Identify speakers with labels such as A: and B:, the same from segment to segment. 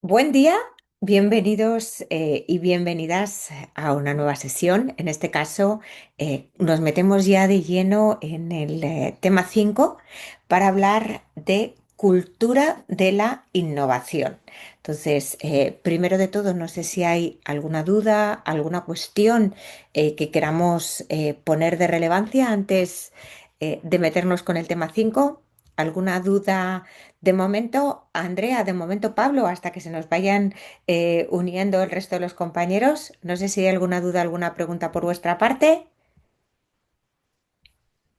A: Buen día, bienvenidos y bienvenidas a una nueva sesión. En este caso, nos metemos ya de lleno en el tema 5 para hablar de cultura de la innovación. Entonces, primero de todo, no sé si hay alguna duda, alguna cuestión que queramos poner de relevancia antes de meternos con el tema 5. ¿Alguna duda? De momento, Andrea, de momento, Pablo, hasta que se nos vayan uniendo el resto de los compañeros. No sé si hay alguna duda, alguna pregunta por vuestra parte.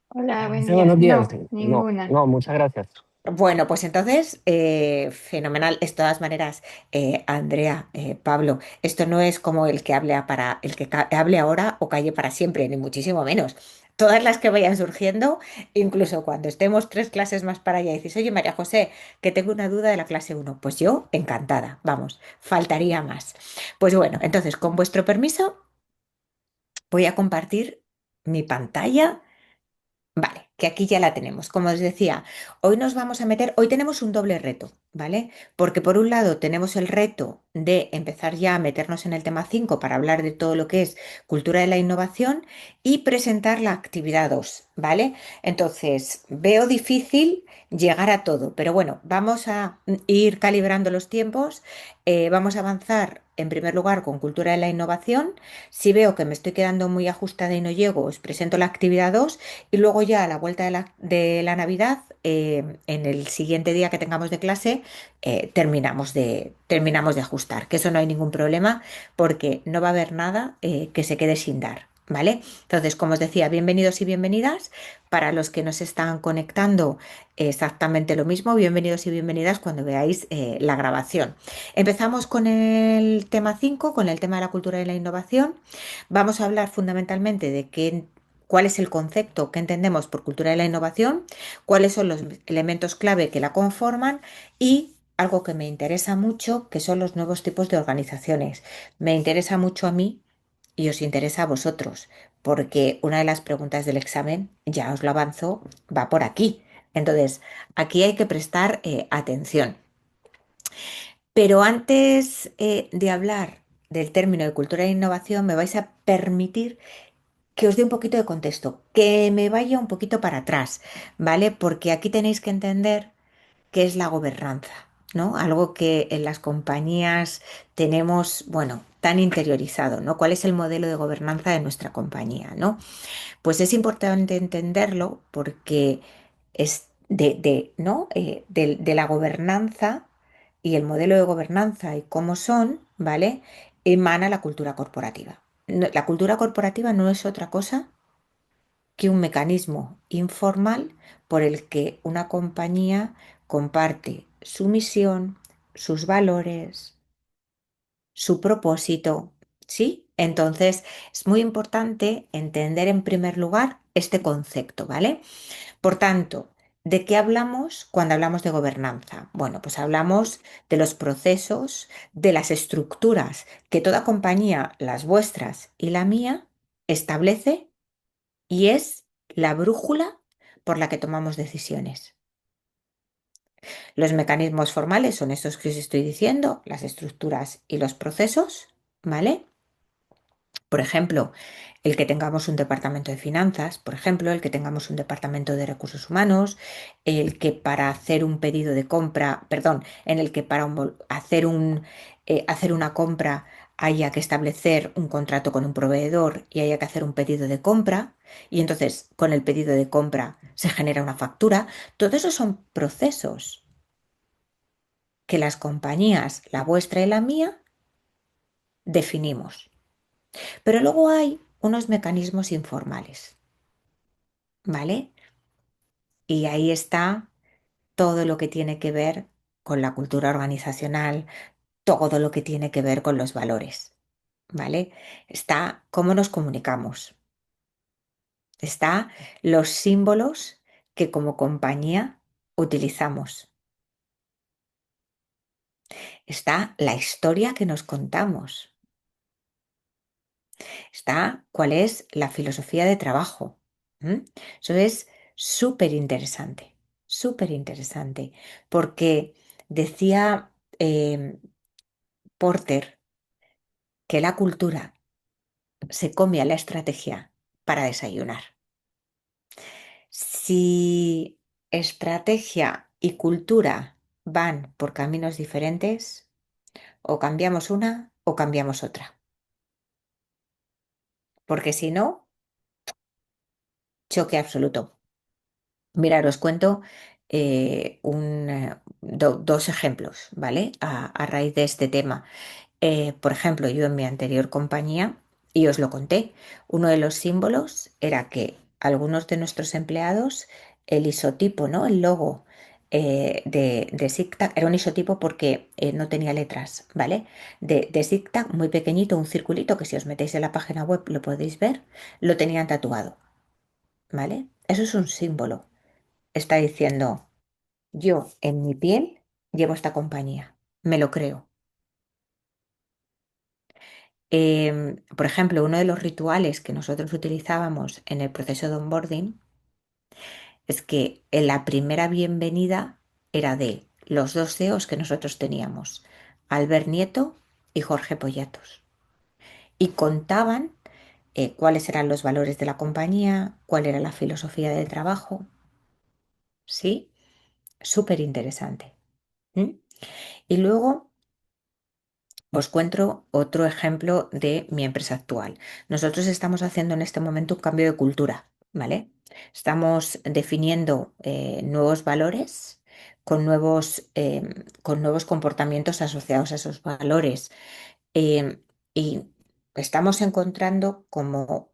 B: Hola, buen
C: Sí,
B: día.
C: buenos días.
B: No,
C: No,
B: ninguna.
C: no, muchas gracias.
A: Bueno, pues entonces, fenomenal. De todas maneras, Andrea, Pablo, esto no es como el que hable para el que hable ahora o calle para siempre, ni muchísimo menos. Todas las que vayan surgiendo, incluso cuando estemos tres clases más para allá, y dices, oye, María José, que tengo una duda de la clase uno. Pues yo, encantada, vamos, faltaría más. Pues bueno, entonces, con vuestro permiso, voy a compartir mi pantalla. Vale, que aquí ya la tenemos. Como os decía, hoy nos vamos a meter, hoy tenemos un doble reto, ¿vale? Porque por un lado tenemos el reto de empezar ya a meternos en el tema 5 para hablar de todo lo que es cultura de la innovación y presentar la actividad 2, ¿vale? Entonces, veo difícil llegar a todo, pero bueno, vamos a ir calibrando los tiempos, vamos a avanzar en primer lugar con cultura de la innovación. Si veo que me estoy quedando muy ajustada y no llego, os presento la actividad 2 y luego ya a la vuelta de la Navidad, en el siguiente día que tengamos de clase, terminamos de ajustar, que eso no hay ningún problema porque no va a haber nada que se quede sin dar, ¿vale? Entonces, como os decía, bienvenidos y bienvenidas. Para los que nos están conectando, exactamente lo mismo, bienvenidos y bienvenidas cuando veáis la grabación. Empezamos con el tema 5, con el tema de la cultura y la innovación. Vamos a hablar fundamentalmente de cuál es el concepto que entendemos por cultura de la innovación, cuáles son los elementos clave que la conforman y algo que me interesa mucho, que son los nuevos tipos de organizaciones. Me interesa mucho a mí y os interesa a vosotros, porque una de las preguntas del examen, ya os lo avanzo, va por aquí. Entonces, aquí hay que prestar atención. Pero antes de hablar del término de cultura de innovación, me vais a permitir que os dé un poquito de contexto, que me vaya un poquito para atrás, ¿vale? Porque aquí tenéis que entender qué es la gobernanza, ¿no? Algo que en las compañías tenemos, bueno, tan interiorizado, ¿no? ¿Cuál es el modelo de gobernanza de nuestra compañía, ¿no? Pues es importante entenderlo porque es ¿no? De la gobernanza y el modelo de gobernanza y cómo son, ¿vale? Emana la cultura corporativa. La cultura corporativa no es otra cosa que un mecanismo informal por el que una compañía comparte su misión, sus valores, su propósito, ¿sí? Entonces es muy importante entender en primer lugar este concepto, ¿vale? Por tanto, ¿de qué hablamos cuando hablamos de gobernanza? Bueno, pues hablamos de los procesos, de las estructuras que toda compañía, las vuestras y la mía, establece y es la brújula por la que tomamos decisiones. Los mecanismos formales son estos que os estoy diciendo, las estructuras y los procesos, ¿vale? Por ejemplo, el que tengamos un departamento de finanzas, por ejemplo, el que tengamos un departamento de recursos humanos, el que para hacer un pedido de compra, perdón, en el que para hacer una compra haya que establecer un contrato con un proveedor y haya que hacer un pedido de compra, y entonces con el pedido de compra se genera una factura. Todo eso son procesos que las compañías, la vuestra y la mía, definimos. Pero luego hay unos mecanismos informales, ¿vale? Y ahí está todo lo que tiene que ver con la cultura organizacional, todo lo que tiene que ver con los valores, ¿vale? Está cómo nos comunicamos, está los símbolos que como compañía utilizamos, está la historia que nos contamos, está cuál es la filosofía de trabajo. ¿M? Eso es súper interesante, porque decía Porter que la cultura se come a la estrategia para desayunar. Si estrategia y cultura van por caminos diferentes, o cambiamos una o cambiamos otra, porque si no, choque absoluto. Mirad, os cuento dos ejemplos, ¿vale? A raíz de este tema. Por ejemplo, yo en mi anterior compañía, y os lo conté, uno de los símbolos era que algunos de nuestros empleados, el isotipo, ¿no? El logo de SIGTAG era un isotipo porque no tenía letras, ¿vale? De SIGTAG, muy pequeñito, un circulito que si os metéis en la página web lo podéis ver, lo tenían tatuado, ¿vale? Eso es un símbolo. Está diciendo, yo en mi piel llevo esta compañía, me lo creo. Por ejemplo, uno de los rituales que nosotros utilizábamos en el proceso de onboarding es que en la primera bienvenida era de los dos CEOs que nosotros teníamos, Albert Nieto y Jorge Pollatos, y contaban cuáles eran los valores de la compañía, cuál era la filosofía de trabajo, ¿sí? Súper interesante. ¿Mm? Y luego os cuento otro ejemplo de mi empresa actual. Nosotros estamos haciendo en este momento un cambio de cultura, ¿vale? Estamos definiendo nuevos valores con nuevos comportamientos asociados a esos valores. eh, y estamos encontrando como,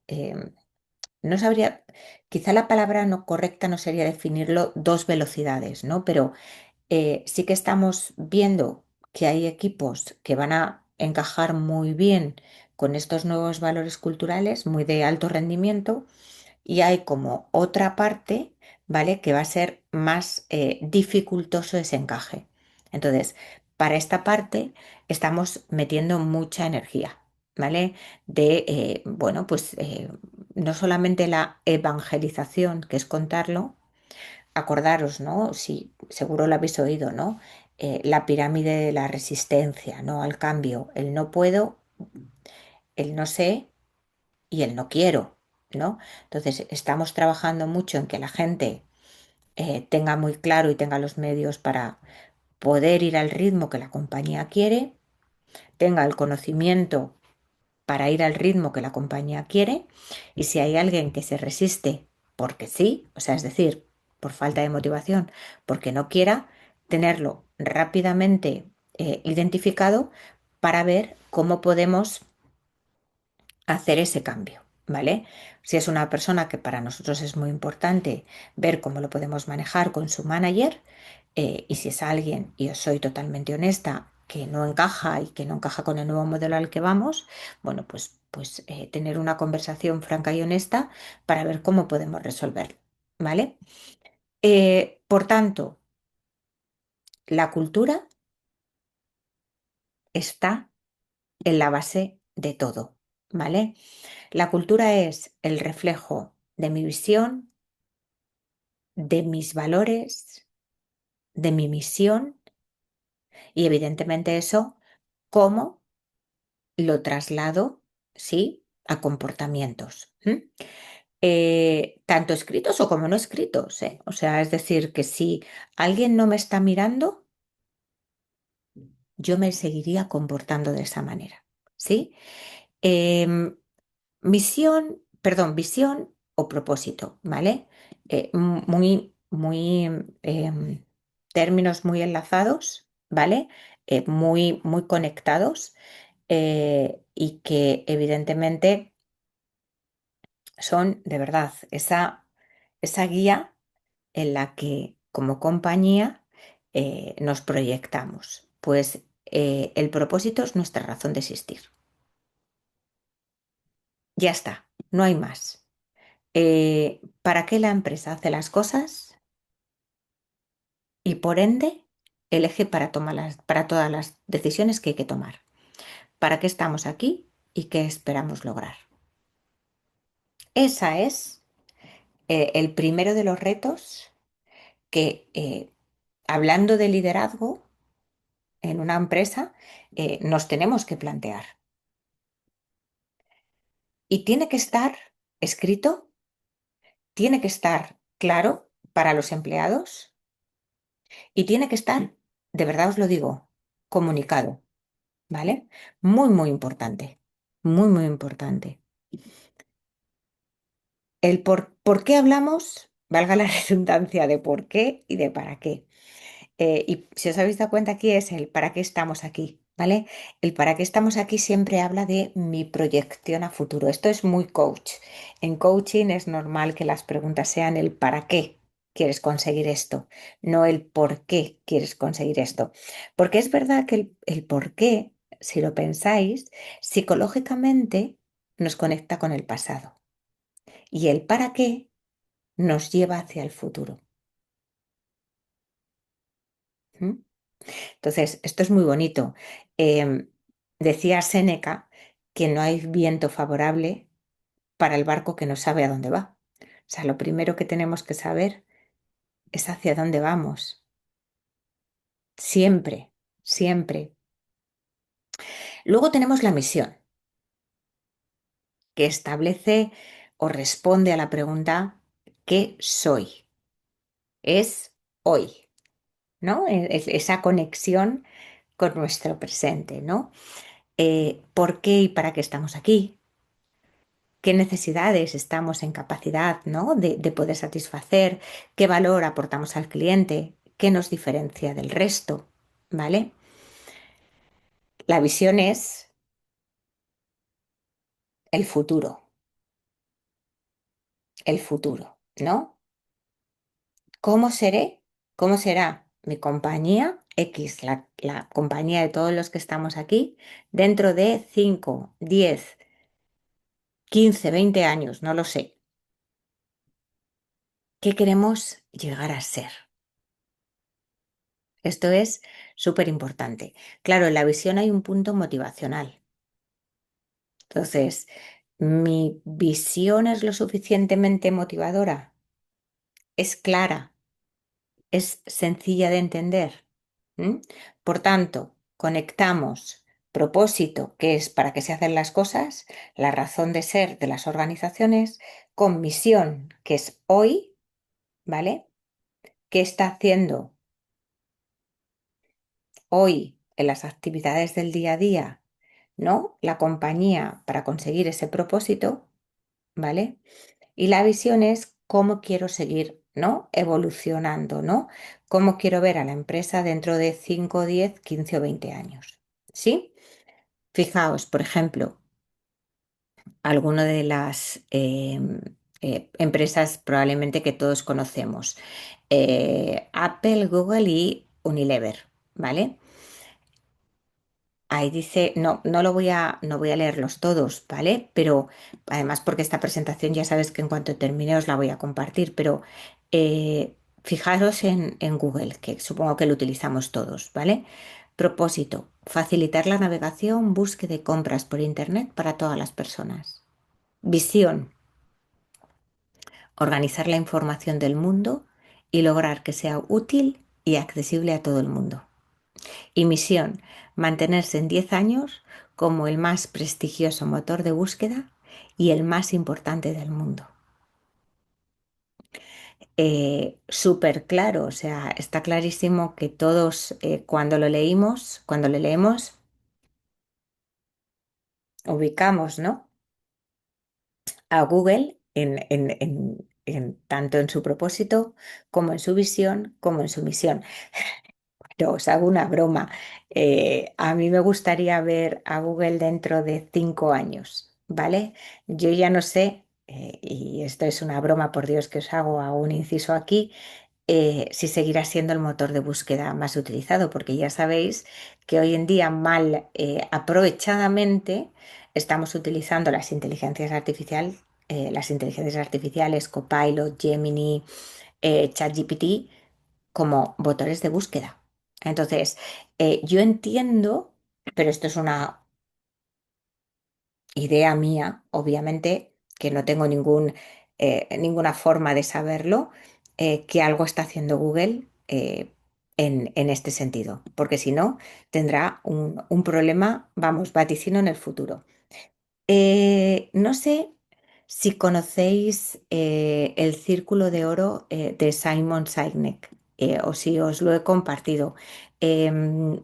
A: no sabría, quizá la palabra no correcta no sería definirlo dos velocidades, ¿no? Pero sí que estamos viendo que hay equipos que van a encajar muy bien con estos nuevos valores culturales, muy de alto rendimiento, y hay como otra parte, ¿vale? Que va a ser más dificultoso ese encaje. Entonces, para esta parte estamos metiendo mucha energía, ¿vale? Bueno, pues no solamente la evangelización, que es contarlo. Acordaros, ¿no? Sí, seguro lo habéis oído, ¿no? La pirámide de la resistencia, ¿no? Al cambio, el no puedo, el no sé y el no quiero, ¿no? Entonces, estamos trabajando mucho en que la gente tenga muy claro y tenga los medios para poder ir al ritmo que la compañía quiere, tenga el conocimiento para ir al ritmo que la compañía quiere, y si hay alguien que se resiste porque sí, o sea, es decir, por falta de motivación, porque no quiera, tenerlo rápidamente identificado para ver cómo podemos hacer ese cambio, ¿vale? Si es una persona que para nosotros es muy importante ver cómo lo podemos manejar con su manager, y si es alguien, y os soy totalmente honesta, que no encaja y que no encaja con el nuevo modelo al que vamos, bueno, pues tener una conversación franca y honesta para ver cómo podemos resolverlo, ¿vale? Por tanto, la cultura está en la base de todo, ¿vale? La cultura es el reflejo de mi visión, de mis valores, de mi misión y evidentemente eso, cómo lo traslado, ¿sí? A comportamientos. Tanto escritos o como no escritos, ¿eh? O sea, es decir, que si alguien no me está mirando, yo me seguiría comportando de esa manera, ¿sí? Em, Misión, perdón, visión o propósito, ¿vale? Muy términos muy enlazados, ¿vale? Muy conectados, y que evidentemente son de verdad esa guía en la que como compañía nos proyectamos. Pues el propósito es nuestra razón de existir. Ya está, no hay más. ¿Para qué la empresa hace las cosas? Y por ende, el eje para todas las decisiones que hay que tomar. ¿Para qué estamos aquí y qué esperamos lograr? Esa es el primero de los retos que, hablando de liderazgo, en una empresa nos tenemos que plantear. Y tiene que estar escrito, tiene que estar claro para los empleados y tiene que estar, de verdad os lo digo, comunicado, ¿vale? Muy, muy importante, muy, muy importante. El por qué hablamos, valga la redundancia de por qué y de para qué. Y si os habéis dado cuenta aquí es el para qué estamos aquí, ¿vale? El para qué estamos aquí siempre habla de mi proyección a futuro. Esto es muy coach. En coaching es normal que las preguntas sean el para qué quieres conseguir esto, no el por qué quieres conseguir esto. Porque es verdad que el por qué, si lo pensáis, psicológicamente nos conecta con el pasado y el para qué nos lleva hacia el futuro. ¿Mm? Entonces, esto es muy bonito. Em, Decía Séneca que no hay viento favorable para el barco que no sabe a dónde va. O sea, lo primero que tenemos que saber es hacia dónde vamos. Siempre, siempre. Luego tenemos la misión, que establece o responde a la pregunta ¿qué soy? Es hoy, ¿no? Esa conexión con nuestro presente, ¿no? ¿Por qué y para qué estamos aquí? ¿Qué necesidades estamos en capacidad, ¿no? de poder satisfacer? ¿Qué valor aportamos al cliente? ¿Qué nos diferencia del resto? ¿Vale? La visión es el futuro, ¿no? ¿Cómo seré? ¿Cómo será mi compañía X, la compañía de todos los que estamos aquí, dentro de 5, 10, 15, 20 años? No lo sé. ¿Qué queremos llegar a ser? Esto es súper importante. Claro, en la visión hay un punto motivacional. Entonces, ¿mi visión es lo suficientemente motivadora? ¿Es clara? ¿Es sencilla de entender? ¿Mm? Por tanto, conectamos propósito, que es para qué se hacen las cosas, la razón de ser de las organizaciones, con misión, que es hoy, ¿vale? ¿Qué está haciendo hoy en las actividades del día a día, ¿no? La compañía para conseguir ese propósito, ¿vale? Y la visión es cómo quiero seguir, ¿no? Evolucionando, ¿no? Cómo quiero ver a la empresa dentro de 5, 10, 15 o 20 años, ¿sí? Fijaos, por ejemplo, alguna de las empresas probablemente que todos conocemos, Apple, Google y Unilever, ¿vale? Ahí dice, no, no voy a leerlos todos, ¿vale? Pero además porque esta presentación ya sabes que en cuanto termine os la voy a compartir, pero fijaros en Google, que supongo que lo utilizamos todos, ¿vale? Propósito, facilitar la navegación, búsqueda de compras por Internet para todas las personas. Visión, organizar la información del mundo y lograr que sea útil y accesible a todo el mundo. Y misión, mantenerse en 10 años como el más prestigioso motor de búsqueda y el más importante del mundo. Súper claro, o sea, está clarísimo que todos cuando lo leemos, ubicamos, ¿no? A Google tanto en su propósito como en su visión, como en su misión. Pero os hago una broma. A mí me gustaría ver a Google dentro de 5 años, ¿vale? Yo ya no sé, y esto es una broma, por Dios, que os hago a un inciso aquí, si seguirá siendo el motor de búsqueda más utilizado, porque ya sabéis que hoy en día mal aprovechadamente estamos utilizando las inteligencias artificiales, Copilot, Gemini, ChatGPT como motores de búsqueda. Entonces, yo entiendo, pero esto es una idea mía, obviamente, que no tengo ninguna forma de saberlo, que algo está haciendo Google en este sentido, porque si no, tendrá un problema, vamos, vaticino en el futuro. No sé si conocéis el Círculo de Oro de Simon Sinek, o si os lo he compartido. Em,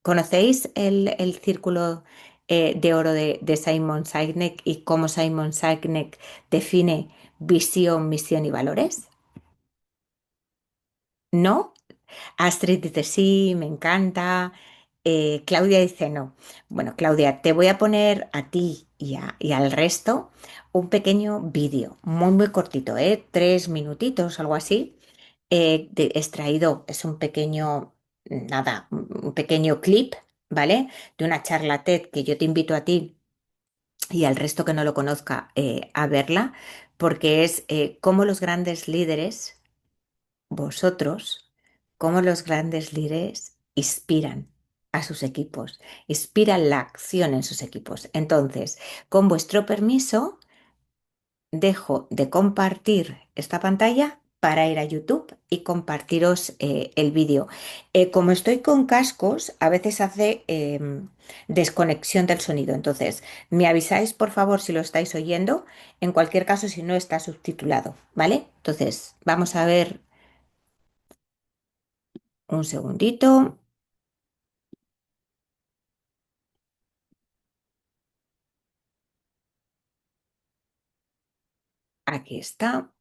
A: ¿Conocéis el Círculo de Oro de Simon Sinek y cómo Simon Sinek define visión, misión y valores? ¿No? Astrid dice sí, me encanta. Claudia dice no. Bueno, Claudia, te voy a poner a ti y al resto un pequeño vídeo, muy, muy cortito, 3 minutitos, algo así, extraído, es un pequeño, nada, un pequeño clip, ¿vale? De una charla TED que yo te invito a ti y al resto que no lo conozca a verla, porque es cómo los grandes líderes vosotros, cómo los grandes líderes inspiran a sus equipos, inspiran la acción en sus equipos. Entonces, con vuestro permiso, dejo de compartir esta pantalla para ir a YouTube y compartiros el vídeo. Como estoy con cascos, a veces hace desconexión del sonido. Entonces, me avisáis por favor si lo estáis oyendo. En cualquier caso, si no está subtitulado, ¿vale? Entonces, vamos a ver un segundito. Aquí está.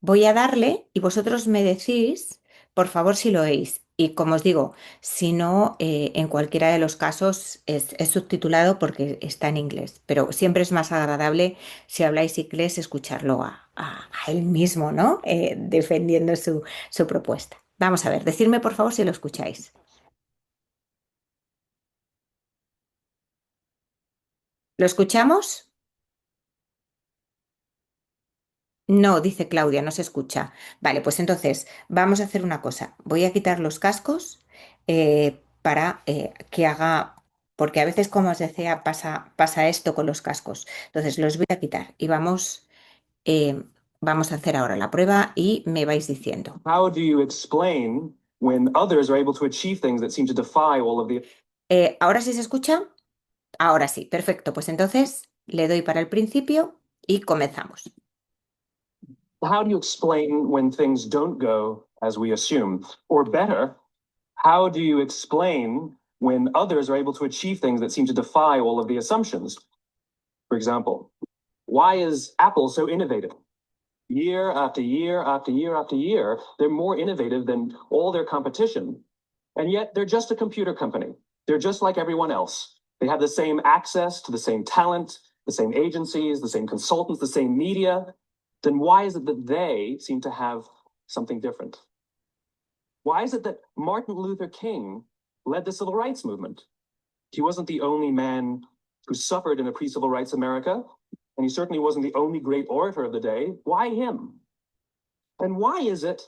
A: Voy a darle y vosotros me decís, por favor, si lo oís. Y como os digo, si no, en cualquiera de los casos es subtitulado porque está en inglés. Pero siempre es más agradable si habláis inglés escucharlo a él mismo, ¿no? Defendiendo su propuesta. Vamos a ver, decidme por favor si lo escucháis. ¿Lo escuchamos? No, dice Claudia, no se escucha. Vale, pues entonces vamos a hacer una cosa. Voy a quitar los cascos para que haga, porque a veces, como os decía, pasa esto con los cascos. Entonces los voy a quitar y eh, vamos a hacer ahora la prueba y me vais diciendo. How do you explain when others are able to achieve things that seem to defy all of the... ¿Ahora sí se escucha? Ahora sí, perfecto. Pues entonces le doy para el principio y comenzamos. How do you explain when things don't go as we assume? Or better, how do you explain when others are able to achieve things that seem to defy all of the assumptions? For example, why is Apple so innovative? Year after year after year after year, they're more innovative than all their competition. And yet they're just a computer company. They're just like everyone else. They have the same access to the same talent, the same agencies, the same consultants, the same media. Then why is it that they seem to have something different? Why is it that Martin Luther King led the civil rights movement? He wasn't the only man who suffered in a pre civil rights America, and he certainly wasn't the only great orator of the day. Why him? And why is it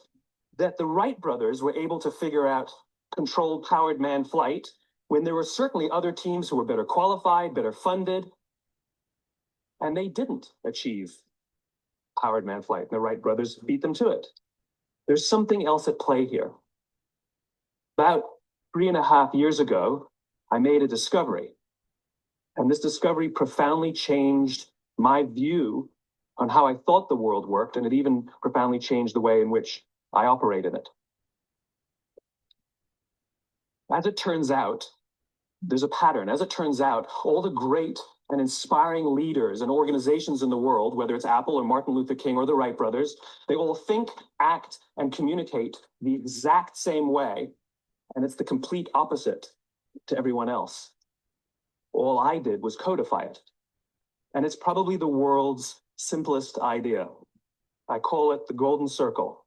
A: that the Wright brothers were able to figure out controlled powered man flight when there were certainly other teams who were better qualified, better funded, and they didn't achieve powered man flight? And the Wright brothers beat them to it. There's something else at play here. About 3.5 years ago, I made a discovery, and this discovery profoundly changed my view on how I thought the world worked, and it even profoundly changed the way in which I operate in it. As it turns out, there's a pattern. As it turns out, all the great and inspiring leaders and organizations in the world, whether it's Apple or Martin Luther King or the Wright brothers, they all think, act, and communicate the exact same way. And it's the complete opposite to everyone else. All I did was codify it. And it's probably the world's simplest idea. I call it the golden circle.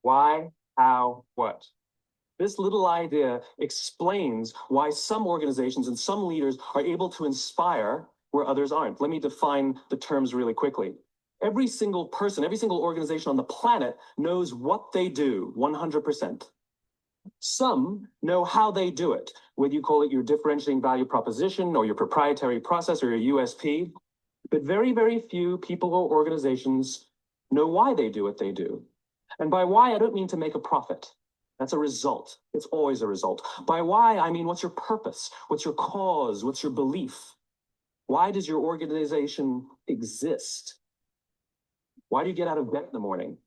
A: Why, how, what? This little idea explains why some organizations and some leaders are able to inspire where others aren't. Let me define the terms really quickly. Every single person, every single organization on the planet knows what they do 100%.
B: Some know how they do it, whether you call it your differentiating value proposition or your proprietary process or your USP. But very, very few people or organizations know why they do what they do. And by why, I don't mean to make a profit. That's a result. It's always a result. By why, I mean what's your purpose? What's your cause? What's your belief? Why does your organization exist? Why do you get out of bed in the morning?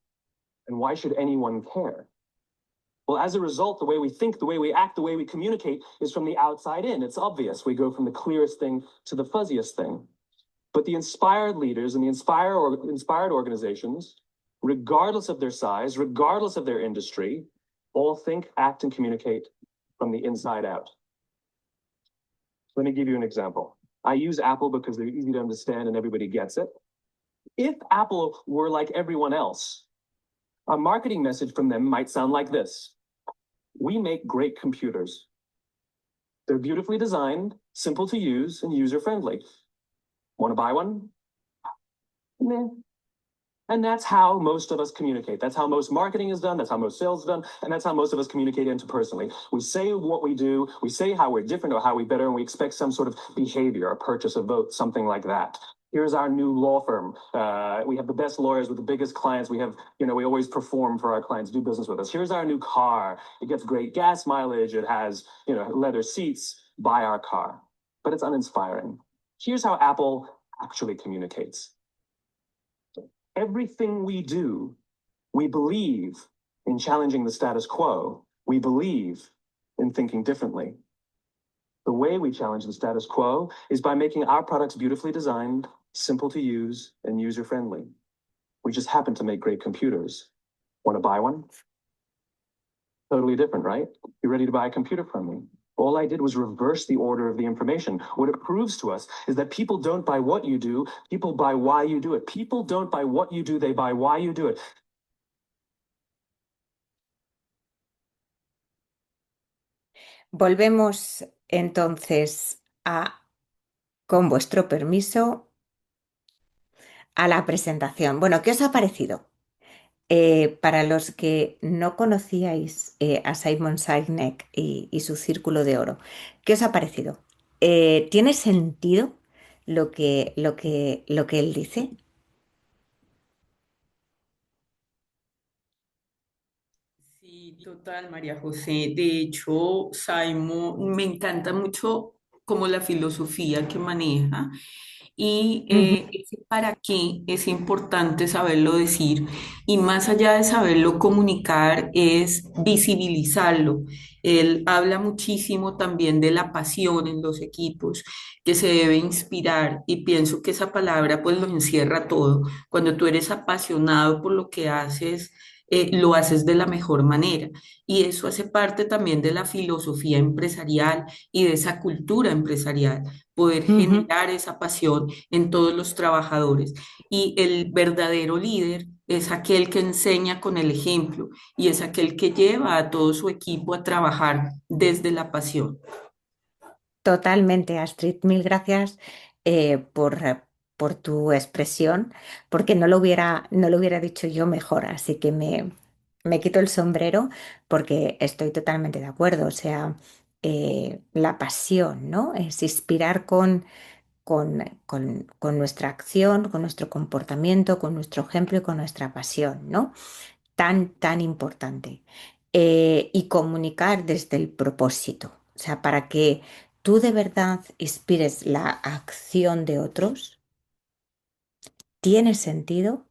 B: And why should anyone care? Well, as a result, the way we think, the way we act, the way we communicate is from the outside in. It's obvious. We go from the clearest thing to the fuzziest thing. But the inspired leaders and the inspired organizations, regardless of their size, regardless of their industry, all think, act, and communicate from the inside out. Let me give you an example. I use Apple because they're easy to understand and everybody gets it. If Apple were like everyone else, a marketing message from them might sound like this: we make great computers. They're beautifully designed, simple to use, and user-friendly. Want to buy one? Meh. And that's how most of us communicate. That's how most marketing is done. That's how most sales is done. And that's how most of us communicate interpersonally. We say what we do. We say how we're different or how we're better. And we expect some sort of behavior, a purchase, a vote, something like that. Here's our new law firm. We have the best lawyers with the biggest clients. We have, we always perform for our clients, do business with us. Here's our new car. It gets great gas mileage. It has, leather seats. Buy our car. But it's uninspiring. Here's how Apple actually communicates. Everything we do, we believe in challenging the status quo. We believe in thinking differently. The way we challenge the status quo is by making our products beautifully designed, simple to use, and user-friendly. We just happen to make great computers. Want to buy one? Totally different, right? You ready to buy a computer from me? All I did was reverse the order of the information. What it proves to us is that people don't buy what you do, people buy why you do it. People don't buy what you do, they buy why you do it.
A: Volvemos entonces a, con vuestro permiso, a la presentación. Bueno, ¿qué os ha parecido? Para los que no conocíais a Simon Sinek y su círculo de oro, ¿qué os ha parecido? ¿Tiene sentido lo que él dice?
C: Sí, total, María José. De hecho, Simon, me encanta mucho como la filosofía que maneja y
A: Ujú,
C: ese para qué es importante saberlo decir y más allá de saberlo comunicar es visibilizarlo. Él habla muchísimo también de la pasión en los equipos que se debe inspirar y pienso que esa palabra pues lo encierra todo. Cuando tú eres apasionado por lo que haces, lo haces de la mejor manera. Y eso hace parte también de la filosofía empresarial y de esa cultura empresarial, poder
A: ujú.
C: generar esa pasión en todos los trabajadores. Y el verdadero líder es aquel que enseña con el ejemplo y es aquel que lleva a todo su equipo a trabajar desde la pasión.
A: Totalmente, Astrid. Mil gracias por tu expresión, porque no lo hubiera dicho yo mejor, así que me quito el sombrero porque estoy totalmente de acuerdo. O sea, la pasión, ¿no? Es inspirar con nuestra acción, con nuestro comportamiento, con nuestro ejemplo y con nuestra pasión, ¿no? Tan, tan importante. Y comunicar desde el propósito, o sea, para que tú de verdad inspires la acción de otros, tiene sentido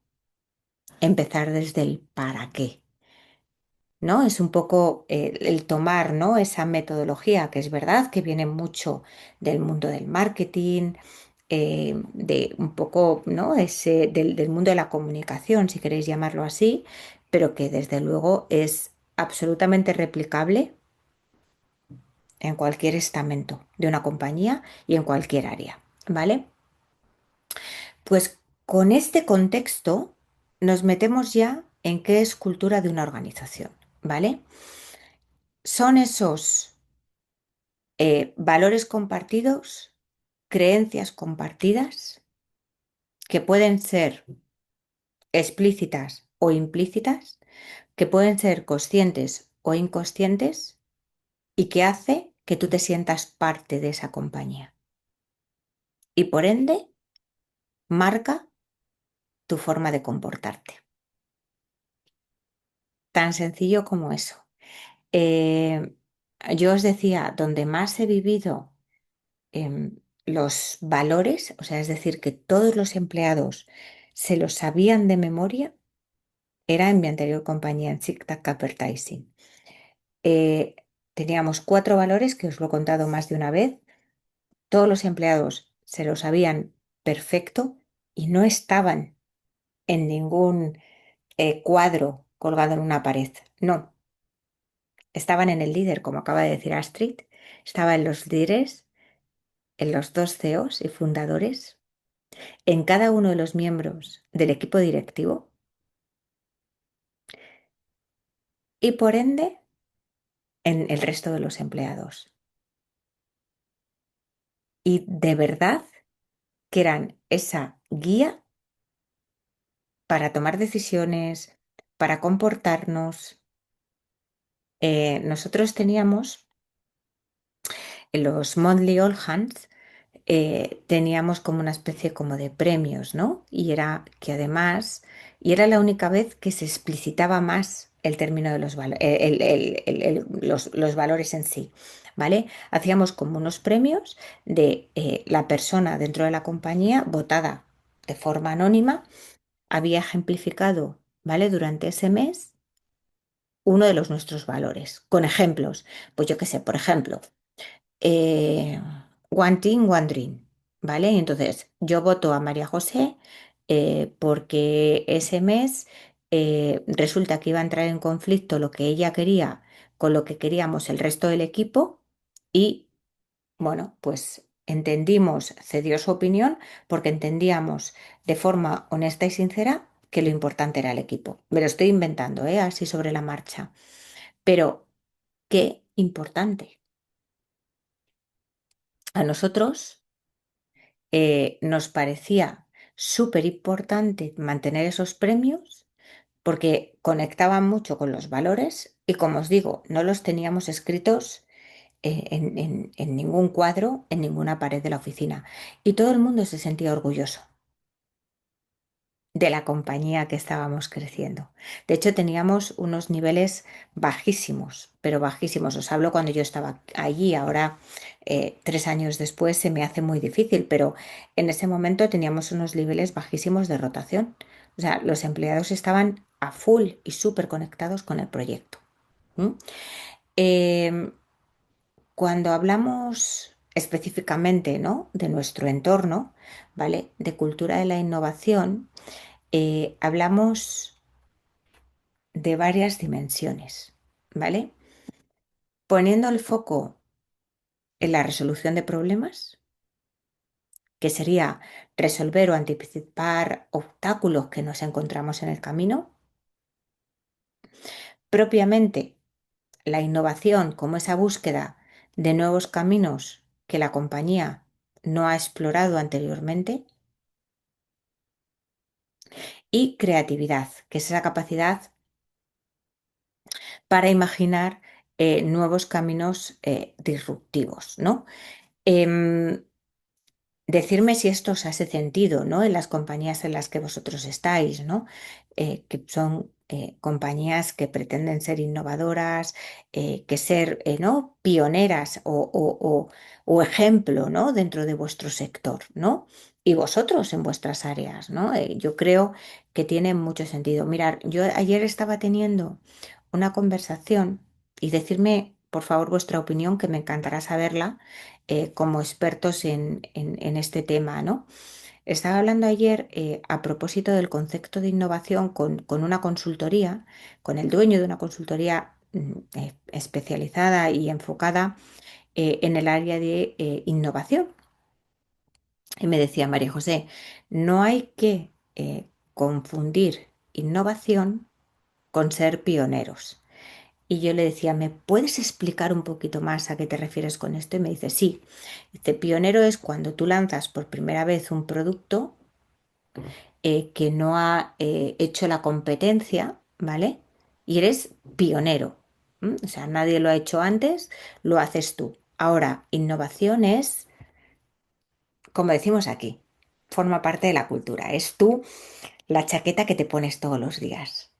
A: empezar desde el para qué, ¿no? Es un poco el tomar, ¿no? Esa metodología que es verdad que viene mucho del mundo del marketing, de un poco, ¿no? Del mundo de la comunicación, si queréis llamarlo así, pero que desde luego es absolutamente replicable en cualquier estamento de una compañía y en cualquier área, ¿vale? Pues con este contexto nos metemos ya en qué es cultura de una organización, ¿vale? Son esos valores compartidos, creencias compartidas, que pueden ser explícitas o implícitas, que pueden ser conscientes o inconscientes y que hace que tú te sientas parte de esa compañía. Y por ende, marca tu forma de comportarte. Tan sencillo como eso. Eh, yo os decía, donde más he vivido los valores, o sea, es decir, que todos los empleados se los sabían de memoria, era en mi anterior compañía, en ZigZag Advertising. Eh, teníamos 4 valores que os lo he contado más de una vez. Todos los empleados se lo sabían perfecto y no estaban en ningún cuadro colgado en una pared. No, estaban en el líder, como acaba de decir Astrid, estaba en los líderes, en los 2 CEOs y fundadores, en cada uno de los miembros del equipo directivo y por ende en el resto de los empleados. Y de verdad que eran esa guía para tomar decisiones, para comportarnos. Nosotros teníamos en los Monthly All Hands, teníamos como una especie como de premios, ¿no? Y era que además, y era la única vez que se explicitaba más el término de los valores en sí, ¿vale? Hacíamos como unos premios de la persona dentro de la compañía votada de forma anónima, había ejemplificado, ¿vale? Durante ese mes uno de los nuestros valores, con ejemplos. Pues yo qué sé, por ejemplo, eh, One Team, One Dream, ¿vale? Y entonces yo voto a María José porque ese mes resulta que iba a entrar en conflicto lo que ella quería con lo que queríamos el resto del equipo y bueno, pues entendimos, cedió su opinión porque entendíamos de forma honesta y sincera que lo importante era el equipo. Me lo estoy inventando, así sobre la marcha. Pero, qué importante. A nosotros nos parecía súper importante mantener esos premios porque conectaban mucho con los valores y como os digo, no los teníamos escritos en ningún cuadro, en ninguna pared de la oficina. Y todo el mundo se sentía orgulloso de la compañía que estábamos creciendo. De hecho, teníamos unos niveles bajísimos, pero bajísimos. Os hablo cuando yo estaba allí, ahora 3 años después se me hace muy difícil, pero en ese momento teníamos unos niveles bajísimos de rotación. O sea, los empleados estaban a full y súper conectados con el proyecto. ¿Mm? Eh, Cuando hablamos específicamente, ¿no?, de nuestro entorno, ¿vale? De cultura de la innovación, hablamos de varias dimensiones, ¿vale? Poniendo el foco en la resolución de problemas, que sería resolver o anticipar obstáculos que nos encontramos en el camino, propiamente la innovación como esa búsqueda de nuevos caminos que la compañía no ha explorado anteriormente, y creatividad, que es esa capacidad para imaginar nuevos caminos disruptivos, ¿no? Em, Decirme si esto os hace sentido, ¿no? En las compañías en las que vosotros estáis, ¿no? Que son compañías que pretenden ser innovadoras, que ser, ¿no?, pioneras o ejemplo, ¿no?, dentro de vuestro sector, ¿no? Y vosotros en vuestras áreas, ¿no? Yo creo que tiene mucho sentido. Mirar, yo ayer estaba teniendo una conversación y decirme, por favor, vuestra opinión, que me encantará saberla como expertos en este tema, ¿no? Estaba hablando ayer a propósito del concepto de innovación con una consultoría, con el dueño de una consultoría especializada y enfocada en el área de innovación. Y me decía María José, no hay que confundir innovación con ser pioneros. Y yo le decía, ¿me puedes explicar un poquito más a qué te refieres con esto? Y me dice, sí. Dice, pionero es cuando tú lanzas por primera vez un producto que no ha hecho la competencia, ¿vale? Y eres pionero. O sea, nadie lo ha hecho antes, lo haces tú. Ahora, innovación es, como decimos aquí, forma parte de la cultura. Es tú la chaqueta que te pones todos los días.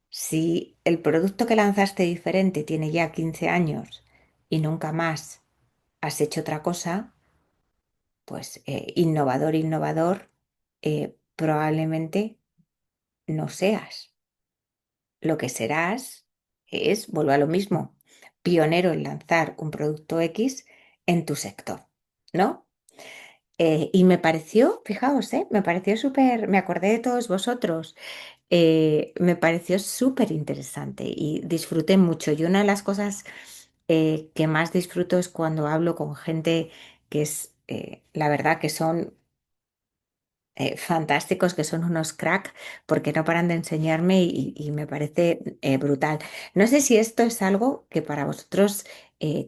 A: Si el producto que lanzaste diferente tiene ya 15 años y nunca más has hecho otra cosa, pues innovador, innovador, probablemente no seas. Lo que serás es, vuelvo a lo mismo, pionero en lanzar un producto X en tu sector, ¿no? Y me pareció, fijaos, me pareció súper, me acordé de todos vosotros, me pareció súper interesante y disfruté mucho. Y una de las cosas que más disfruto es cuando hablo con gente que es, la verdad, que son fantásticos, que son unos crack, porque no paran de enseñarme y me parece brutal. No sé si esto es algo que para vosotros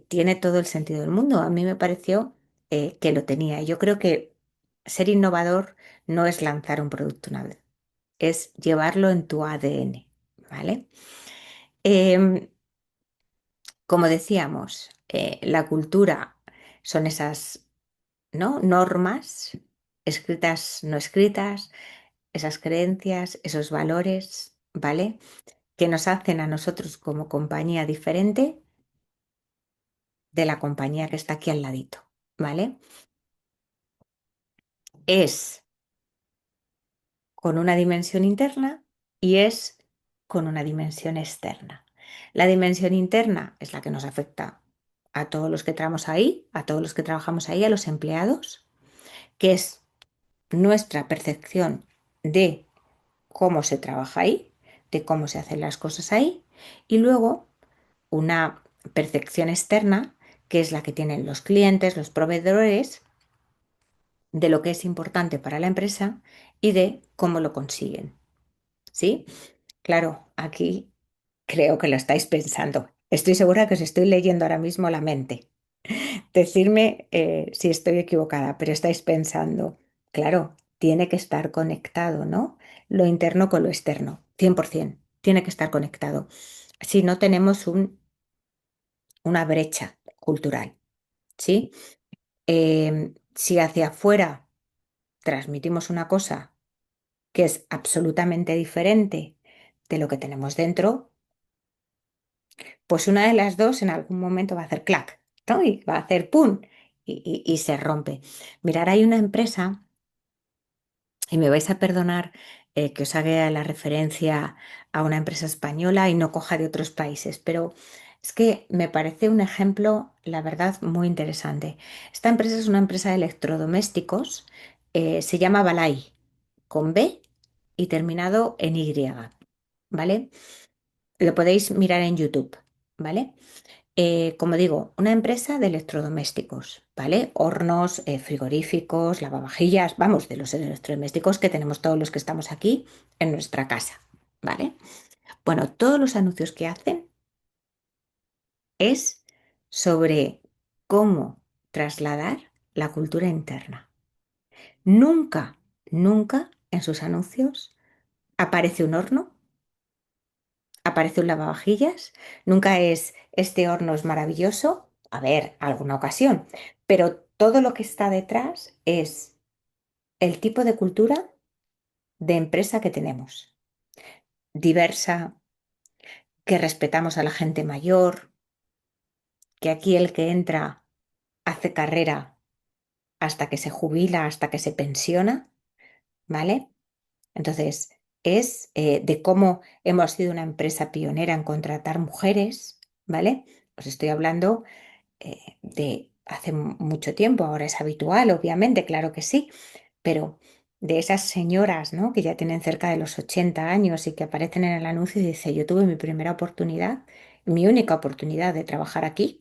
A: tiene todo el sentido del mundo. A mí me pareció que lo tenía. Yo creo que ser innovador no es lanzar un producto una vez, es llevarlo en tu ADN, ¿vale? Em, Como decíamos, la cultura son esas, ¿no? Normas escritas, no escritas, esas creencias, esos valores, ¿vale? Que nos hacen a nosotros como compañía diferente de la compañía que está aquí al ladito, ¿vale? Es con una dimensión interna y es con una dimensión externa. La dimensión interna es la que nos afecta a todos los que trabajamos ahí, a todos los que trabajamos ahí, a los empleados, que es nuestra percepción de cómo se trabaja ahí, de cómo se hacen las cosas ahí, y luego una percepción externa, que es la que tienen los clientes, los proveedores, de lo que es importante para la empresa y de cómo lo consiguen. ¿Sí? Claro, aquí creo que lo estáis pensando. Estoy segura que os estoy leyendo ahora mismo la mente. Decidme si estoy equivocada, pero estáis pensando, claro, tiene que estar conectado, ¿no? Lo interno con lo externo, 100%, tiene que estar conectado. Si no tenemos una brecha cultural, ¿sí? Si hacia afuera transmitimos una cosa que es absolutamente diferente de lo que tenemos dentro, pues una de las dos en algún momento va a hacer clac, ¿no? Y va a hacer pum y se rompe. Mirar, hay una empresa, y me vais a perdonar que os haga la referencia a una empresa española y no coja de otros países, pero es que me parece un ejemplo, la verdad, muy interesante. Esta empresa es una empresa de electrodomésticos, se llama Balay, con B y terminado en Y, ¿vale? Lo podéis mirar en YouTube, ¿vale? Como digo, una empresa de electrodomésticos, ¿vale? Hornos, frigoríficos, lavavajillas, vamos, de los electrodomésticos que tenemos todos los que estamos aquí en nuestra casa, ¿vale? Bueno, todos los anuncios que hacen es sobre cómo trasladar la cultura interna. Nunca, nunca en sus anuncios aparece un horno, aparece un lavavajillas, nunca es este horno es maravilloso, a ver, alguna ocasión, pero todo lo que está detrás es el tipo de cultura de empresa que tenemos, diversa, que respetamos a la gente mayor, que aquí el que entra hace carrera hasta que se jubila, hasta que se pensiona, ¿vale? Entonces, es de cómo hemos sido una empresa pionera en contratar mujeres, ¿vale? Os estoy hablando de hace mucho tiempo, ahora es habitual, obviamente, claro que sí, pero de esas señoras, ¿no? Que ya tienen cerca de los 80 años y que aparecen en el anuncio y dice, yo tuve mi primera oportunidad, mi única oportunidad de trabajar aquí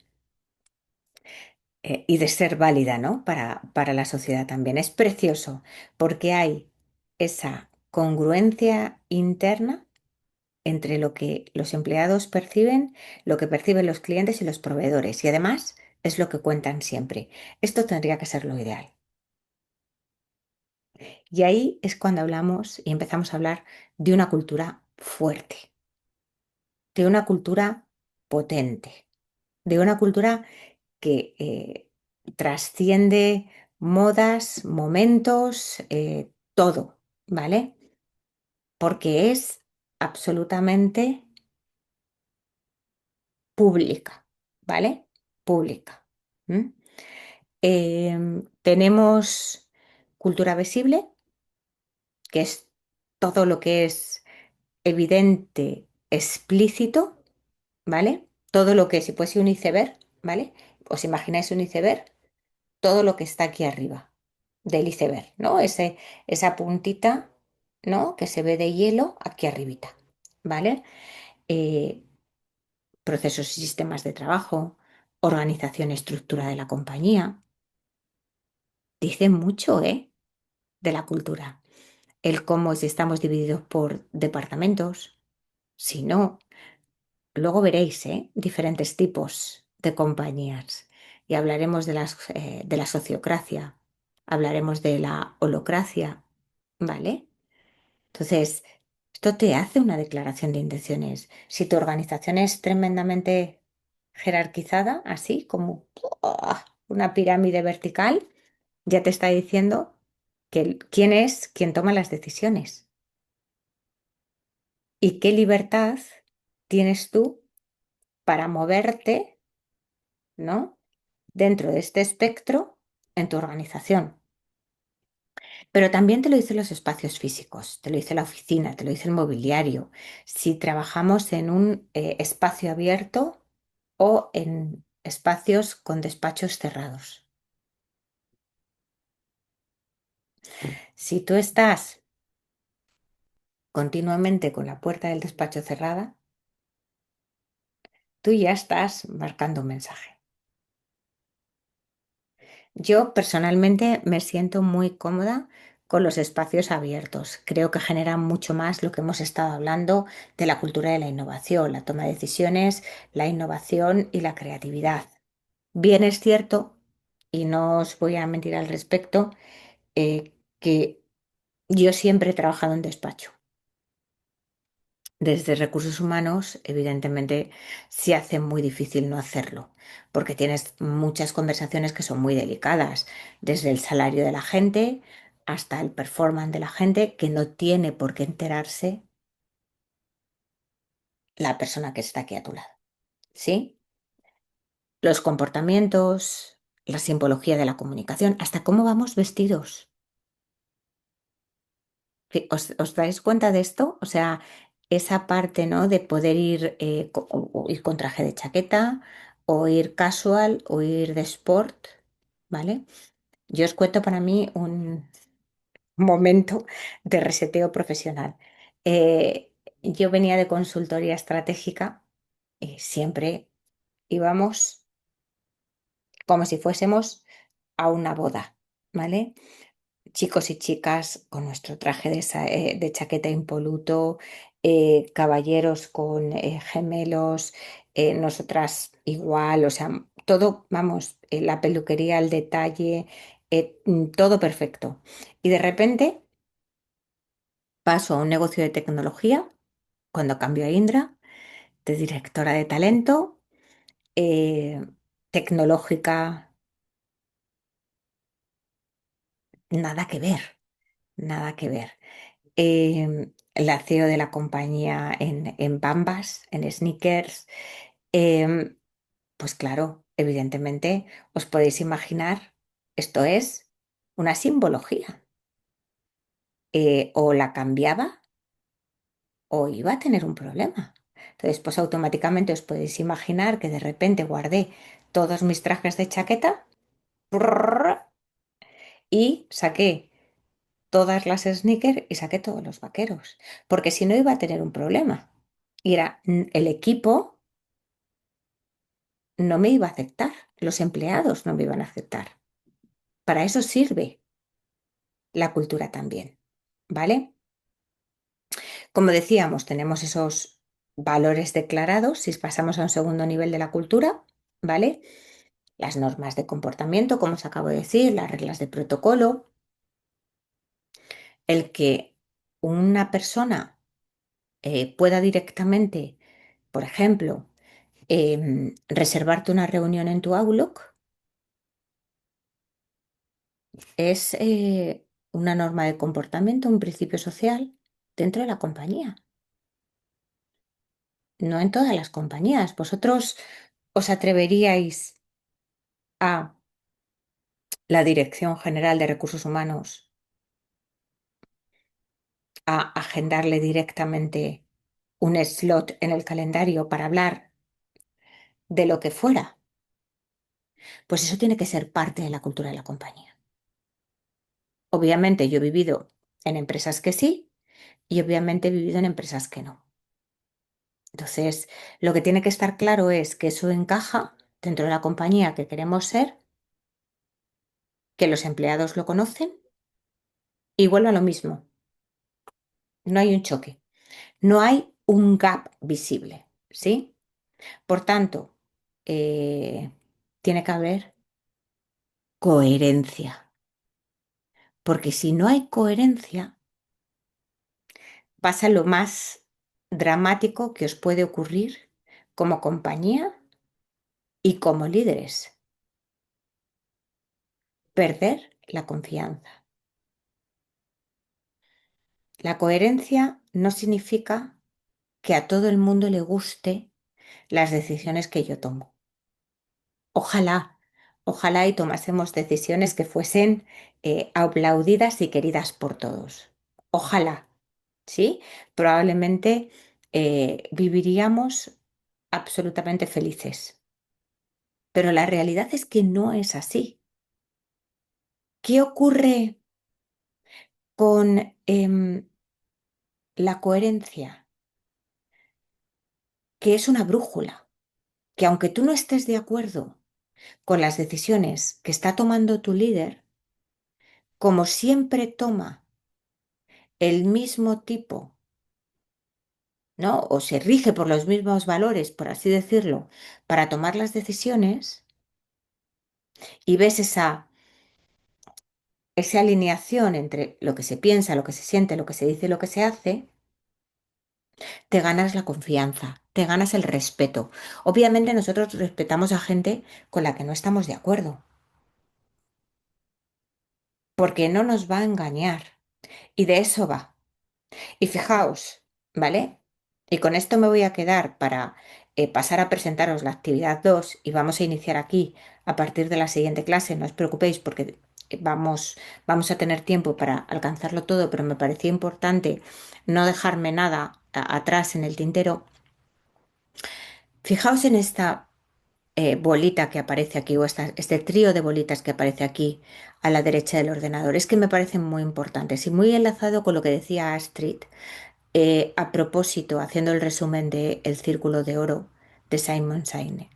A: y de ser válida, ¿no? Para la sociedad también. Es precioso porque hay esa congruencia interna entre lo que los empleados perciben, lo que perciben los clientes y los proveedores. Y además es lo que cuentan siempre. Esto tendría que ser lo ideal. Y ahí es cuando hablamos y empezamos a hablar de una cultura fuerte, de una cultura potente, de una cultura que trasciende modas, momentos, todo, ¿vale? Porque es absolutamente pública, ¿vale? Pública. ¿M? Tenemos cultura visible, que es todo lo que es evidente, explícito, ¿vale? Todo lo que, si fuese un iceberg, ¿vale? ¿Os imagináis un iceberg? Todo lo que está aquí arriba del iceberg, ¿no? Esa puntita, ¿no? Que se ve de hielo aquí arribita, ¿vale? Eh, Procesos y sistemas de trabajo, organización y estructura de la compañía. Dice mucho, ¿eh? De la cultura. El cómo si estamos divididos por departamentos, si no. Luego veréis, ¿eh? Diferentes tipos de compañías. Y hablaremos de la sociocracia, hablaremos de la holocracia, ¿vale? Entonces, esto te hace una declaración de intenciones. Si tu organización es tremendamente jerarquizada, así como una pirámide vertical, ya te está diciendo quién es quien toma las decisiones y qué libertad tienes tú para moverte, ¿no? Dentro de este espectro en tu organización. Pero también te lo dicen los espacios físicos, te lo dice la oficina, te lo dice el mobiliario. Si trabajamos en un espacio abierto o en espacios con despachos cerrados. Si tú estás continuamente con la puerta del despacho cerrada, tú ya estás marcando un mensaje. Yo personalmente me siento muy cómoda con los espacios abiertos. Creo que generan mucho más lo que hemos estado hablando de la cultura de la innovación, la toma de decisiones, la innovación y la creatividad. Bien es cierto, y no os voy a mentir al respecto, que yo siempre he trabajado en despacho. Desde recursos humanos, evidentemente, se hace muy difícil no hacerlo, porque tienes muchas conversaciones que son muy delicadas, desde el salario de la gente hasta el performance de la gente, que no tiene por qué enterarse la persona que está aquí a tu lado, ¿sí? Los comportamientos, la simbología de la comunicación, hasta cómo vamos vestidos. ¿Os dais cuenta de esto? O sea, esa parte, ¿no? De poder ir, o ir con traje de chaqueta, o ir casual, o ir de sport, ¿vale? Yo os cuento para mí un momento de reseteo profesional. Yo venía de consultoría estratégica y siempre íbamos como si fuésemos a una boda, ¿vale? Chicos y chicas con nuestro traje de chaqueta impoluto, caballeros con gemelos, nosotras igual, o sea, todo, vamos, la peluquería, el detalle, todo perfecto. Y de repente paso a un negocio de tecnología, cuando cambio a Indra, de directora de talento, eh, tecnológica, nada que ver, nada que ver. La CEO de la compañía en Bambas, en sneakers. Em, pues claro, evidentemente os podéis imaginar, esto es una simbología. O la cambiaba o iba a tener un problema. Entonces, pues automáticamente os podéis imaginar que de repente guardé todos mis trajes de chaqueta prrr, y saqué todas las sneakers y saqué todos los vaqueros, porque si no iba a tener un problema. Y era el equipo no me iba a aceptar, los empleados no me iban a aceptar. Para eso sirve la cultura también, ¿vale? Como decíamos, tenemos esos valores declarados, si pasamos a un segundo nivel de la cultura, ¿vale? Las normas de comportamiento, como os acabo de decir, las reglas de protocolo, el que una persona pueda directamente, por ejemplo, Reservarte una reunión en tu Outlook es una norma de comportamiento, un principio social dentro de la compañía, no en todas las compañías. ¿Vosotros os atreveríais a la Dirección General de Recursos Humanos a agendarle directamente un slot en el calendario para hablar de lo que fuera? Pues eso tiene que ser parte de la cultura de la compañía. Obviamente yo he vivido en empresas que sí y obviamente he vivido en empresas que no. Entonces, lo que tiene que estar claro es que eso encaja dentro de la compañía que queremos ser, que los empleados lo conocen y vuelvo a lo mismo. No hay un choque, no hay un gap visible, ¿sí? Por tanto, eh, tiene que haber coherencia, porque si no hay coherencia, pasa lo más dramático que os puede ocurrir como compañía y como líderes, perder la confianza. La coherencia no significa que a todo el mundo le guste las decisiones que yo tomo. Ojalá, ojalá y tomásemos decisiones que fuesen aplaudidas y queridas por todos. Ojalá, ¿sí? Probablemente viviríamos absolutamente felices. Pero la realidad es que no es así. ¿Qué ocurre con la coherencia? Que es una brújula, que aunque tú no estés de acuerdo con las decisiones que está tomando tu líder, como siempre toma el mismo tipo, ¿no? O se rige por los mismos valores, por así decirlo, para tomar las decisiones, y ves esa alineación entre lo que se piensa, lo que se siente, lo que se dice y lo que se hace, te ganas la confianza, te ganas el respeto. Obviamente nosotros respetamos a gente con la que no estamos de acuerdo, porque no nos va a engañar. Y de eso va. Y fijaos, ¿vale? Y con esto me voy a quedar para pasar a presentaros la actividad 2 y vamos a iniciar aquí a partir de la siguiente clase. No os preocupéis porque vamos a tener tiempo para alcanzarlo todo, pero me parecía importante no dejarme nada atrás en el tintero. Fijaos en esta bolita que aparece aquí o este trío de bolitas que aparece aquí a la derecha del ordenador. Es que me parecen muy importantes y muy enlazado con lo que decía Astrid. A propósito, haciendo el resumen de El Círculo de Oro de Simon Sinek,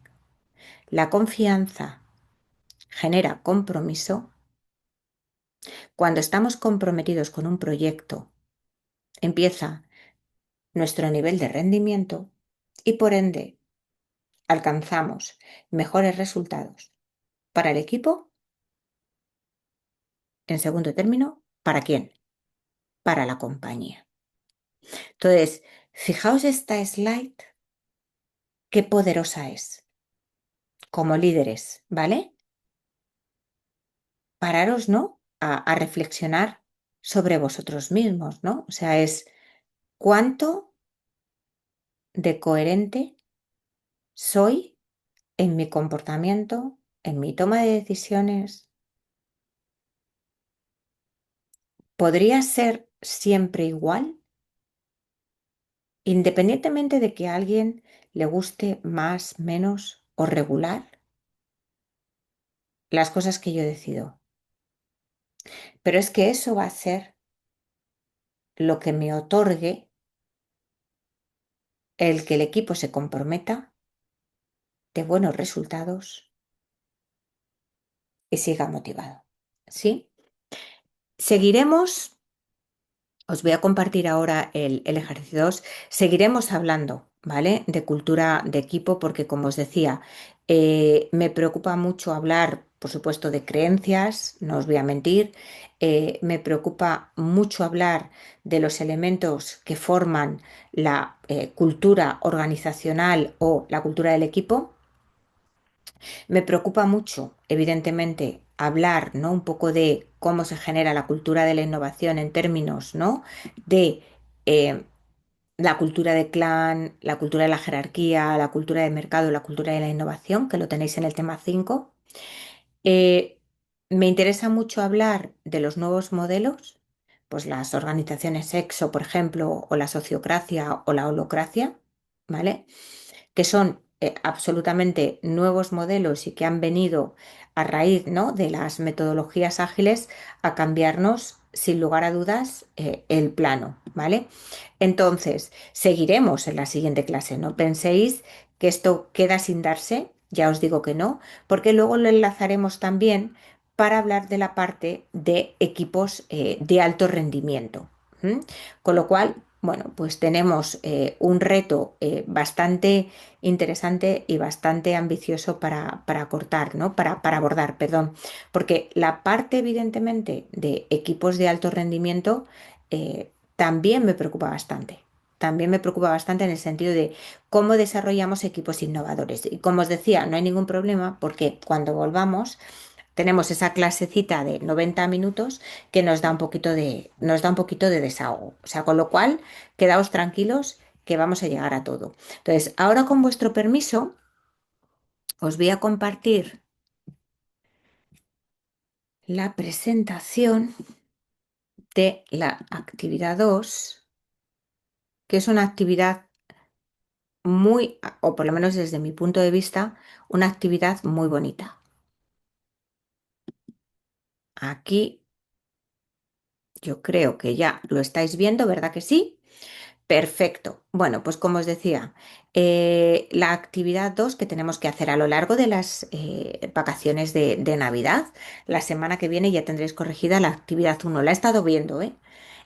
A: la confianza genera compromiso. Cuando estamos comprometidos con un proyecto, empieza nuestro nivel de rendimiento y por ende alcanzamos mejores resultados para el equipo. En segundo término, ¿para quién? Para la compañía. Entonces, fijaos esta slide, qué poderosa es como líderes, ¿vale? Pararos, ¿no? A reflexionar sobre vosotros mismos, ¿no? O sea, es cuánto de coherente soy en mi comportamiento, en mi toma de decisiones. ¿Podría ser siempre igual? Independientemente de que a alguien le guste más, menos o regular las cosas que yo decido. Pero es que eso va a ser lo que me otorgue el que el equipo se comprometa de buenos resultados y siga motivado. ¿Sí? Seguiremos, os voy a compartir ahora el ejercicio 2. Seguiremos hablando, ¿vale? De cultura de equipo porque, como os decía, me preocupa mucho hablar por supuesto, de creencias, no os voy a mentir. Me preocupa mucho hablar de los elementos que forman la cultura organizacional o la cultura del equipo. Me preocupa mucho, evidentemente, hablar, ¿no? Un poco de cómo se genera la cultura de la innovación en términos, ¿no? De eh, la cultura de clan, la cultura de la jerarquía, la cultura de mercado, la cultura de la innovación, que lo tenéis en el tema 5. Eh, Me interesa mucho hablar de los nuevos modelos, pues las organizaciones EXO, por ejemplo, o la sociocracia o la holocracia, ¿vale? Que son absolutamente nuevos modelos y que han venido a raíz, ¿no? de las metodologías ágiles a cambiarnos, sin lugar a dudas, el plano, ¿vale? Entonces, seguiremos en la siguiente clase. No penséis que esto queda sin darse, ya os digo que no, porque luego lo enlazaremos también para hablar de la parte de equipos de alto rendimiento. ¿M? Con lo cual, bueno, pues tenemos un reto bastante interesante y bastante ambicioso para cortar, ¿no? Para abordar, perdón. Porque la parte, evidentemente, de equipos de alto rendimiento también me preocupa bastante. También me preocupa bastante en el sentido de cómo desarrollamos equipos innovadores. Y como os decía, no hay ningún problema porque cuando volvamos tenemos esa clasecita de 90 minutos que nos da un poquito de desahogo. O sea, con lo cual, quedaos tranquilos que vamos a llegar a todo. Entonces, ahora con vuestro permiso, os voy a compartir la presentación de la actividad 2, que es una actividad muy, o por lo menos desde mi punto de vista, una actividad muy bonita. Aquí yo creo que ya lo estáis viendo, ¿verdad que sí? Perfecto. Bueno, pues como os decía, la actividad 2 que tenemos que hacer a lo largo de las vacaciones de Navidad, la semana que viene ya tendréis corregida la actividad 1. La he estado viendo, ¿eh?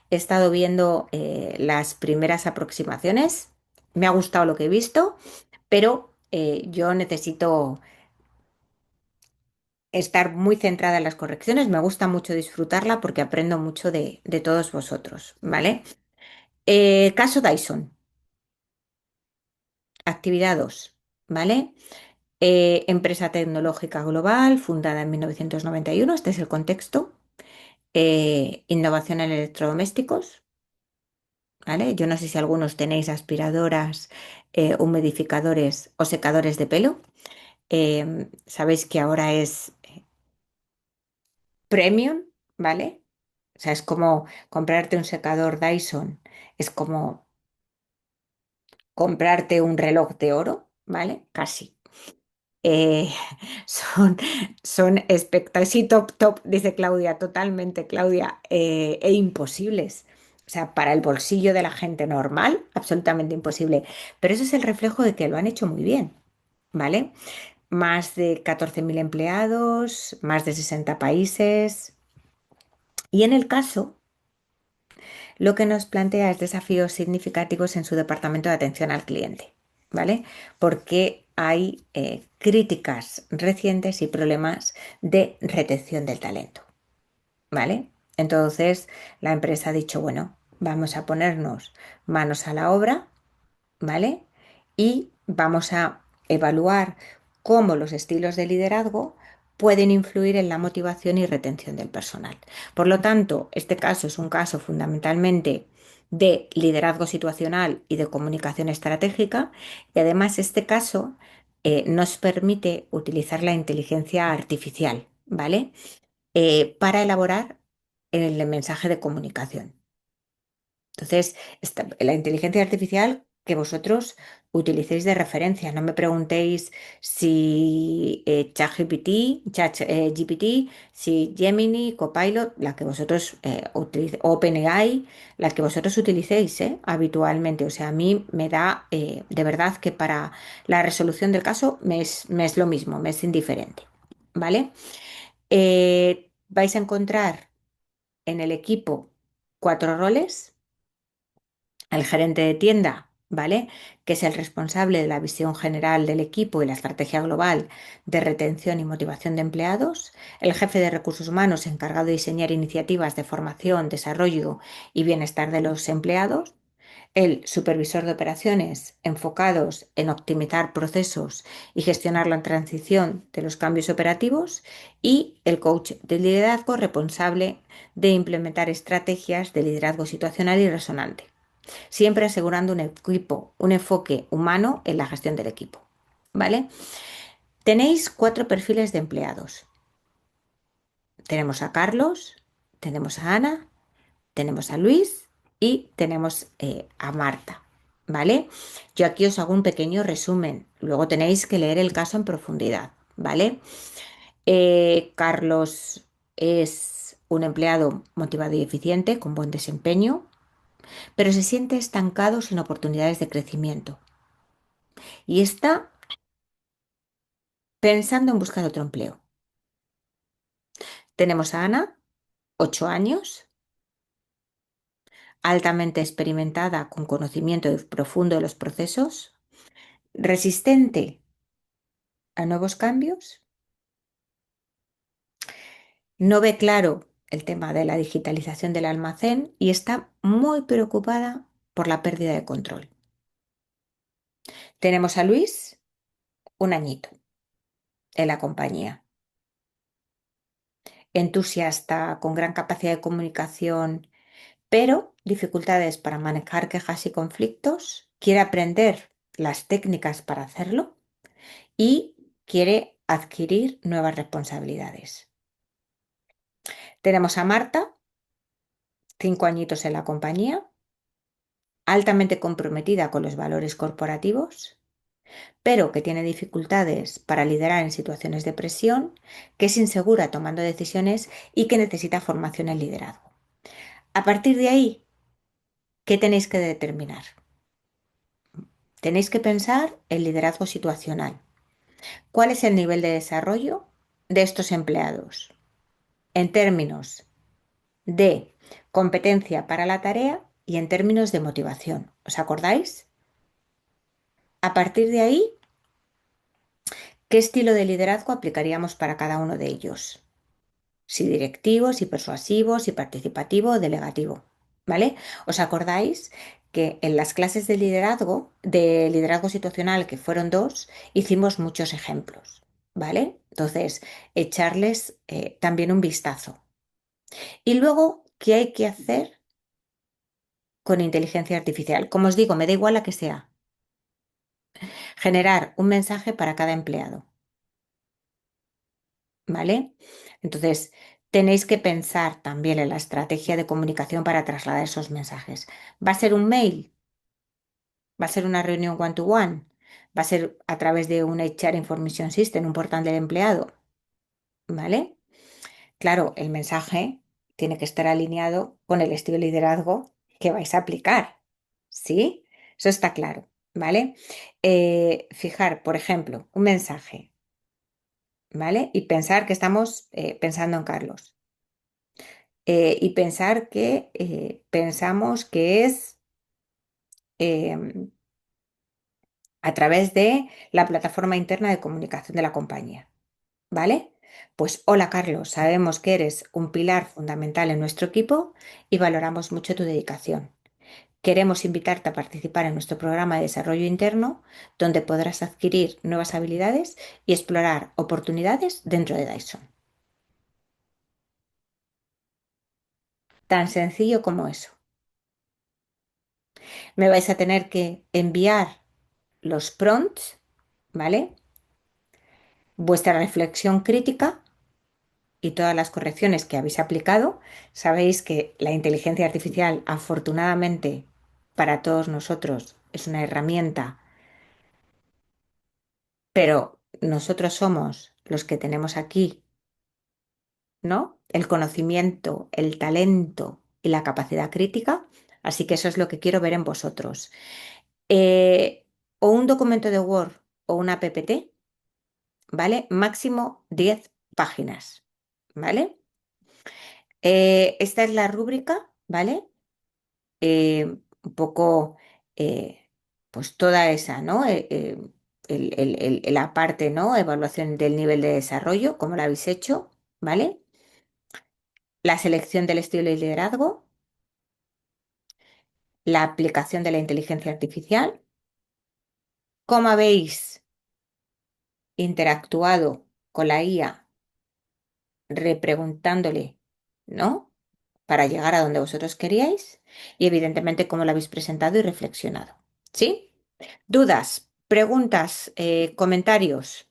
A: He estado viendo las primeras aproximaciones. Me ha gustado lo que he visto, pero yo necesito estar muy centrada en las correcciones. Me gusta mucho disfrutarla porque aprendo mucho de todos vosotros, ¿vale? Caso Dyson, actividad 2, ¿vale? Empresa tecnológica global, fundada en 1991, este es el contexto. Innovación en electrodomésticos, ¿vale? Yo no sé si algunos tenéis aspiradoras, humidificadores o secadores de pelo. Sabéis que ahora es premium, ¿vale? O sea, es como comprarte un secador Dyson, es como comprarte un reloj de oro, ¿vale? Casi. Eh, son, son espectaculares, sí, top, top, dice Claudia, totalmente, Claudia, e imposibles. O sea, para el bolsillo de la gente normal, absolutamente imposible. Pero eso es el reflejo de que lo han hecho muy bien, ¿vale? Más de 14.000 empleados, más de 60 países. Y en el caso lo que nos plantea es desafíos significativos en su departamento de atención al cliente, ¿vale? Porque hay críticas recientes y problemas de retención del talento, ¿vale? Entonces, la empresa ha dicho, bueno, vamos a ponernos manos a la obra, ¿vale? Y vamos a evaluar cómo los estilos de liderazgo pueden influir en la motivación y retención del personal. Por lo tanto, este caso es un caso fundamentalmente de liderazgo situacional y de comunicación estratégica y además este caso nos permite utilizar la inteligencia artificial, ¿vale? Para elaborar el mensaje de comunicación. Entonces, la inteligencia artificial que vosotros utilicéis de referencia. No me preguntéis si ChatGPT, si Gemini, Copilot, la que vosotros OpenAI, la que vosotros utilicéis habitualmente. O sea, a mí me da de verdad que para la resolución del caso me es lo mismo, me es indiferente. ¿Vale? Vais a encontrar en el equipo 4 roles: el gerente de tienda, ¿vale? Que es el responsable de la visión general del equipo y la estrategia global de retención y motivación de empleados, el jefe de recursos humanos encargado de diseñar iniciativas de formación, desarrollo y bienestar de los empleados, el supervisor de operaciones enfocados en optimizar procesos y gestionar la transición de los cambios operativos y el coach de liderazgo responsable de implementar estrategias de liderazgo situacional y resonante, siempre asegurando un equipo, un enfoque humano en la gestión del equipo. ¿Vale? Tenéis 4 perfiles de empleados. Tenemos a Carlos, tenemos a Ana, tenemos a Luis y tenemos a Marta. ¿Vale? Yo aquí os hago un pequeño resumen. Luego tenéis que leer el caso en profundidad. ¿Vale? Carlos es un empleado motivado y eficiente, con buen desempeño, pero se siente estancado sin oportunidades de crecimiento y está pensando en buscar otro empleo. Tenemos a Ana, 8 años, altamente experimentada con conocimiento profundo de los procesos, resistente a nuevos cambios, no ve claro el tema de la digitalización del almacén y está muy preocupada por la pérdida de control. Tenemos a Luis, un añito, en la compañía, entusiasta, con gran capacidad de comunicación, pero dificultades para manejar quejas y conflictos, quiere aprender las técnicas para hacerlo y quiere adquirir nuevas responsabilidades. Tenemos a Marta, 5 añitos en la compañía, altamente comprometida con los valores corporativos, pero que tiene dificultades para liderar en situaciones de presión, que es insegura tomando decisiones y que necesita formación en liderazgo. A partir de ahí, ¿qué tenéis que determinar? Tenéis que pensar en liderazgo situacional. ¿Cuál es el nivel de desarrollo de estos empleados en términos de competencia para la tarea y en términos de motivación? ¿Os acordáis? A partir de ahí, ¿qué estilo de liderazgo aplicaríamos para cada uno de ellos? Si directivo, si persuasivo, si participativo o delegativo. ¿Vale? ¿Os acordáis que en las clases de liderazgo situacional, que fueron 2, hicimos muchos ejemplos? ¿Vale? Entonces, echarles también un vistazo. Y luego, ¿qué hay que hacer con inteligencia artificial? Como os digo, me da igual la que sea. Generar un mensaje para cada empleado. ¿Vale? Entonces, tenéis que pensar también en la estrategia de comunicación para trasladar esos mensajes. ¿Va a ser un mail? ¿Va a ser una reunión one-to-one? ¿Va a ser a través de un HR Information System, un portal del empleado? ¿Vale? Claro, el mensaje tiene que estar alineado con el estilo de liderazgo que vais a aplicar. ¿Sí? Eso está claro. ¿Vale? Fijar, por ejemplo, un mensaje. ¿Vale? Y pensar que estamos pensando en Carlos. Y pensar que pensamos que es em, a través de la plataforma interna de comunicación de la compañía. ¿Vale? Pues hola Carlos, sabemos que eres un pilar fundamental en nuestro equipo y valoramos mucho tu dedicación. Queremos invitarte a participar en nuestro programa de desarrollo interno, donde podrás adquirir nuevas habilidades y explorar oportunidades dentro de Dyson. Tan sencillo como eso. Me vais a tener que enviar los prompts, ¿vale? Vuestra reflexión crítica y todas las correcciones que habéis aplicado. Sabéis que la inteligencia artificial, afortunadamente, para todos nosotros es una herramienta, pero nosotros somos los que tenemos aquí, ¿no? El conocimiento, el talento y la capacidad crítica. Así que eso es lo que quiero ver en vosotros. O un documento de Word o una PPT, ¿vale? Máximo 10 páginas, ¿vale? Esta es la rúbrica, ¿vale? Un poco pues toda esa, ¿no? La parte, ¿no? Evaluación del nivel de desarrollo, cómo la habéis hecho, ¿vale? La selección del estilo y liderazgo, la aplicación de la inteligencia artificial, cómo habéis interactuado con la IA repreguntándole, ¿no? Para llegar a donde vosotros queríais y evidentemente cómo lo habéis presentado y reflexionado. ¿Sí? ¿Dudas, preguntas, comentarios?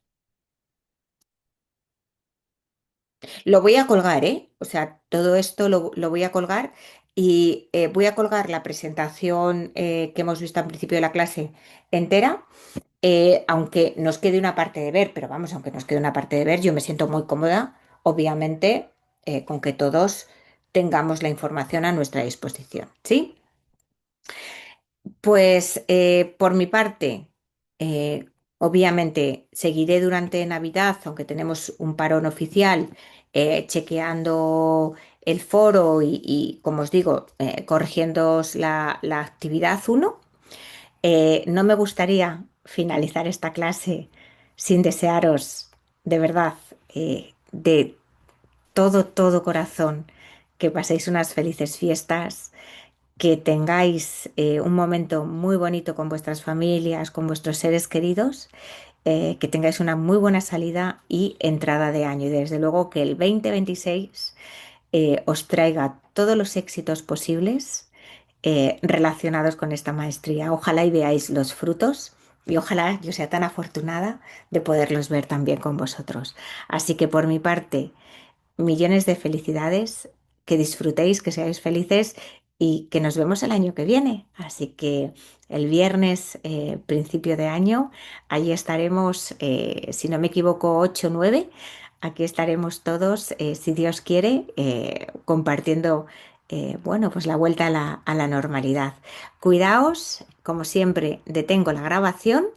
A: Lo voy a colgar, ¿eh? O sea, todo esto lo voy a colgar y voy a colgar la presentación que hemos visto al principio de la clase entera, aunque nos quede una parte de ver, pero vamos, aunque nos quede una parte de ver, yo me siento muy cómoda, obviamente, con que todos tengamos la información a nuestra disposición, ¿sí? Pues por mi parte, eh, obviamente seguiré durante Navidad, aunque tenemos un parón oficial, chequeando el foro y, como os digo, corrigiendo la actividad 1. No me gustaría finalizar esta clase sin desearos, de verdad, de todo corazón, que paséis unas felices fiestas, que tengáis un momento muy bonito con vuestras familias, con vuestros seres queridos, que tengáis una muy buena salida y entrada de año. Y desde luego que el 2026 os traiga todos los éxitos posibles relacionados con esta maestría. Ojalá y veáis los frutos y ojalá yo sea tan afortunada de poderlos ver también con vosotros. Así que por mi parte, millones de felicidades, que disfrutéis, que seáis felices y que nos vemos el año que viene. Así que el viernes, principio de año, allí estaremos, si no me equivoco, 8 o 9. Aquí estaremos todos, si Dios quiere, compartiendo, bueno, pues la vuelta a la normalidad. Cuidaos, como siempre, detengo la grabación